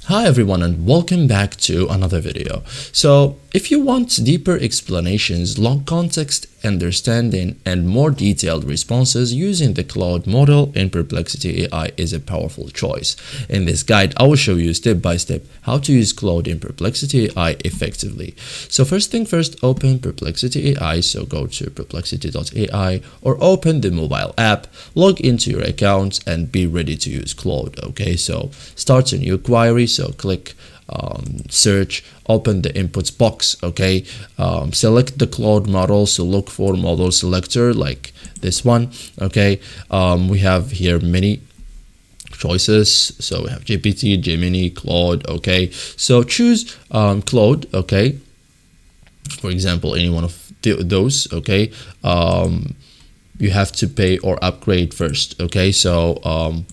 Hi everyone and welcome back to another video. So if you want deeper explanations, long context understanding and more detailed responses using the Claude model in Perplexity AI is a powerful choice. In this guide, I will show you step by step how to use Claude in Perplexity AI effectively. So first thing first, open Perplexity AI. So go to perplexity.ai or open the mobile app, log into your account and be ready to use Claude. Okay, so start a new query. So click search, open the inputs box. Okay, select the Claude model. So look for model selector like this one. Okay, we have here many choices. So we have GPT, Gemini, Claude. Okay, so choose Claude. Okay, for example, any one of those. Okay, you have to pay or upgrade first. Okay, so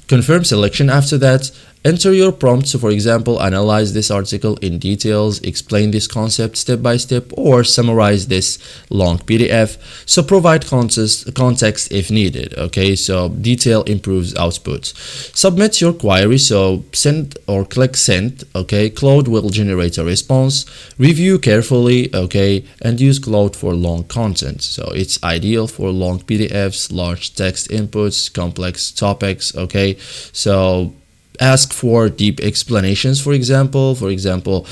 confirm selection. After that, enter your prompt. So for example, analyze this article in details, explain this concept step by step, or summarize this long PDF. So provide context if needed. Okay, so detail improves output. Submit your query. So send or click send. Okay, Claude will generate a response. Review carefully. Okay, and use Claude for long content. So it's ideal for long PDFs, large text inputs, complex topics. Okay, so ask for deep explanations. For example,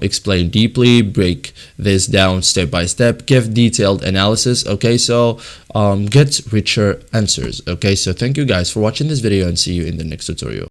explain deeply, break this down step by step, give detailed analysis. Okay, so get richer answers. Okay, so thank you guys for watching this video and see you in the next tutorial.